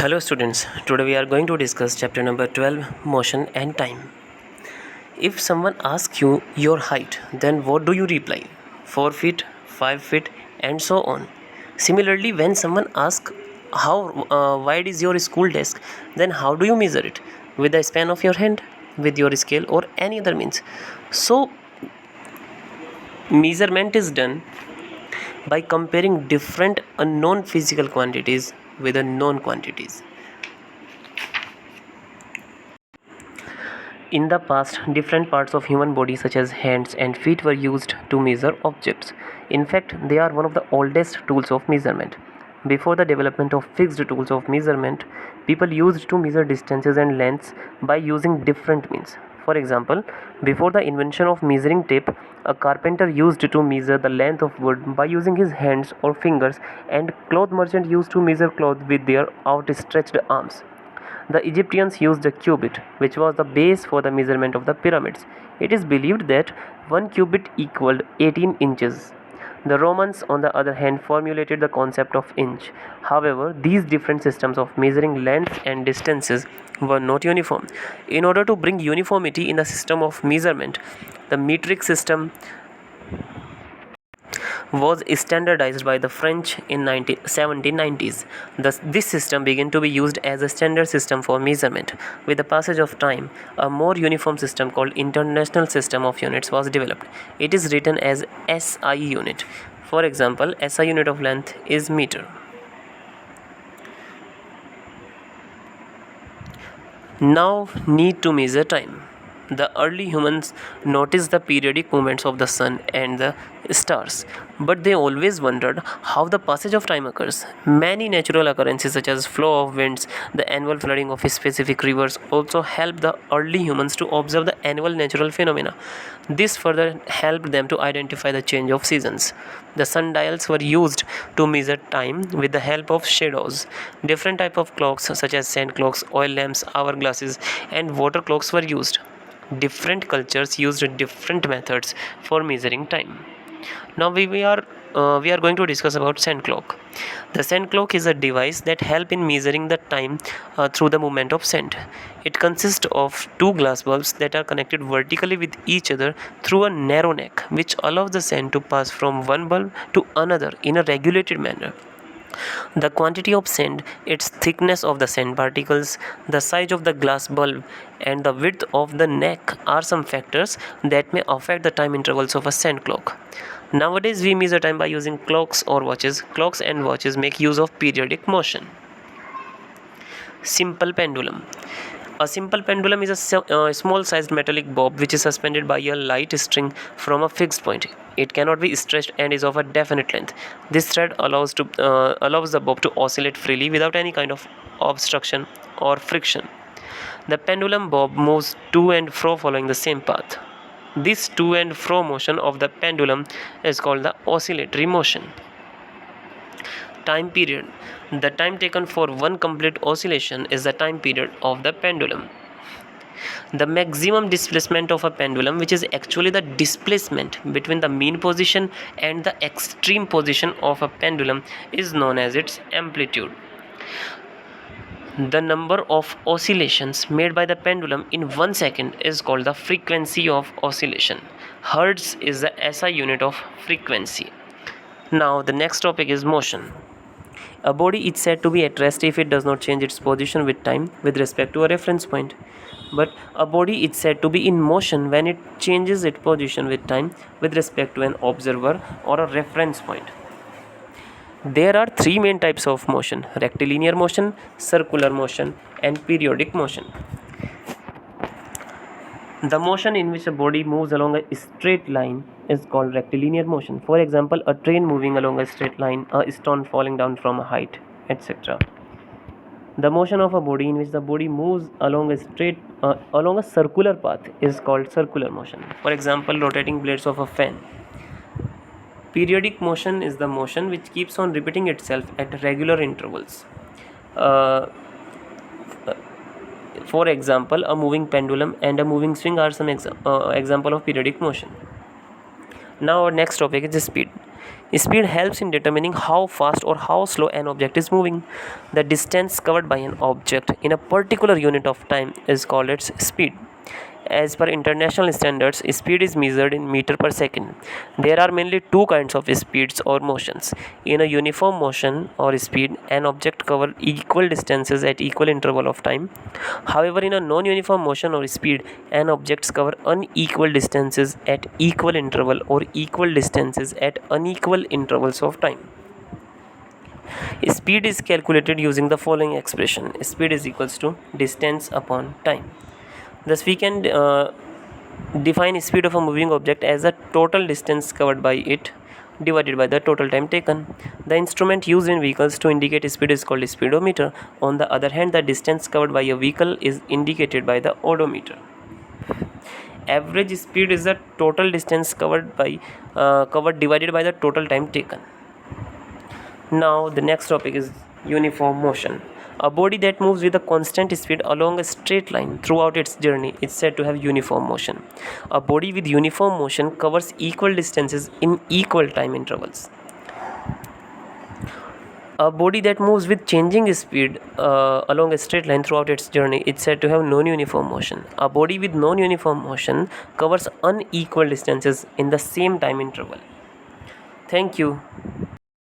Hello students, today we are going to discuss chapter number 12, motion and time. If someone asks you your height, then what do you reply? 4 feet, 5 feet and so on. Similarly, when someone asks how wide is your school desk, then how do you measure it? With the span of your hand, with your scale or any other means. So measurement is done by comparing different unknown physical quantities with the known quantities. In the past, different parts of human body such as hands and feet were used to measure objects. In fact, they are one of the oldest tools of measurement. Before the development of fixed tools of measurement, people used to measure distances and lengths by using different means. For example, before the invention of measuring tape, a carpenter used to measure the length of wood by using his hands or fingers, and cloth merchant used to measure cloth with their outstretched arms. The Egyptians used a cubit, which was the base for the measurement of the pyramids. It is believed that 1 cubit equaled 18 inches. The Romans, on the other hand, formulated the concept of inch. However, these different systems of measuring lengths and distances were not uniform. In order to bring uniformity in the system of measurement, the metric system was standardized by the French in 1790s. This system began to be used as a standard system for measurement. With the passage of time, a more uniform system called International System of Units was developed. It is written as SI unit. For example, SI unit of length is meter. Now, need to measure time. The early humans noticed the periodic movements of the sun and the stars, but they always wondered how the passage of time occurs. Many natural occurrences such as flow of winds, the annual flooding of specific rivers also helped the early humans to observe the annual natural phenomena. This further helped them to identify the change of seasons. The sundials were used to measure time with the help of shadows. Different types of clocks such as sand clocks, oil lamps, hourglasses and water clocks were used. Different cultures used different methods for measuring time. Now we are going to discuss about sand clock. The sand clock is a device that helps in measuring the time through the movement of sand. It consists of two glass bulbs that are connected vertically with each other through a narrow neck, which allows the sand to pass from one bulb to another in a regulated manner. The quantity of sand, its thickness of the sand particles, the size of the glass bulb, and the width of the neck are some factors that may affect the time intervals of a sand clock. Nowadays, we measure time by using clocks or watches. Clocks and watches make use of periodic motion. Simple pendulum. A simple pendulum is a small sized metallic bob which is suspended by a light string from a fixed point. It cannot be stretched and is of a definite length. This thread allows the bob to oscillate freely without any kind of obstruction or friction. The pendulum bob moves to and fro following the same path. This to and fro motion of the pendulum is called the oscillatory motion. Time period. The time taken for one complete oscillation is the time period of the pendulum. The maximum displacement of a pendulum, which is actually the displacement between the mean position and the extreme position of a pendulum, is known as its amplitude. The number of oscillations made by the pendulum in 1 second is called the frequency of oscillation. Hertz is the SI unit of frequency. Now the next topic is motion. A body is said to be at rest if it does not change its position with time with respect to a reference point. But a body is said to be in motion when it changes its position with time with respect to an observer or a reference point. There are three main types of motion: rectilinear motion, circular motion, and periodic motion. The motion in which a body moves along a straight line is called rectilinear motion. For example, a train moving along a straight line, a stone falling down from a height, etc. The motion of a body in which the body moves along a circular path is called circular motion. For example, rotating blades of a fan. Periodic motion is the motion which keeps on repeating itself at regular intervals. For example, a moving pendulum and a moving swing are some example of periodic motion. Now our next topic is speed. Speed helps in determining how fast or how slow an object is moving. The distance covered by an object in a particular unit of time is called its speed. As per international standards, speed is measured in meter per second. There are mainly two kinds of speeds or motions. In a uniform motion or speed, an object covers equal distances at equal interval of time. However, in a non-uniform motion or speed, an object covers unequal distances at equal interval or equal distances at unequal intervals of time. Speed is calculated using the following expression: speed is equals to distance upon time. Thus, we can define speed of a moving object as the total distance covered by it divided by the total time taken. The instrument used in vehicles to indicate speed is called speedometer. On the other hand, the distance covered by a vehicle is indicated by the odometer. Average speed is the total distance covered divided by the total time taken. Now the next topic is uniform motion. A body that moves with a constant speed along a straight line throughout its journey is said to have uniform motion. A body with uniform motion covers equal distances in equal time intervals. A body that moves with changing speed along a straight line throughout its journey is said to have non-uniform motion. A body with non-uniform motion covers unequal distances in the same time interval. Thank you.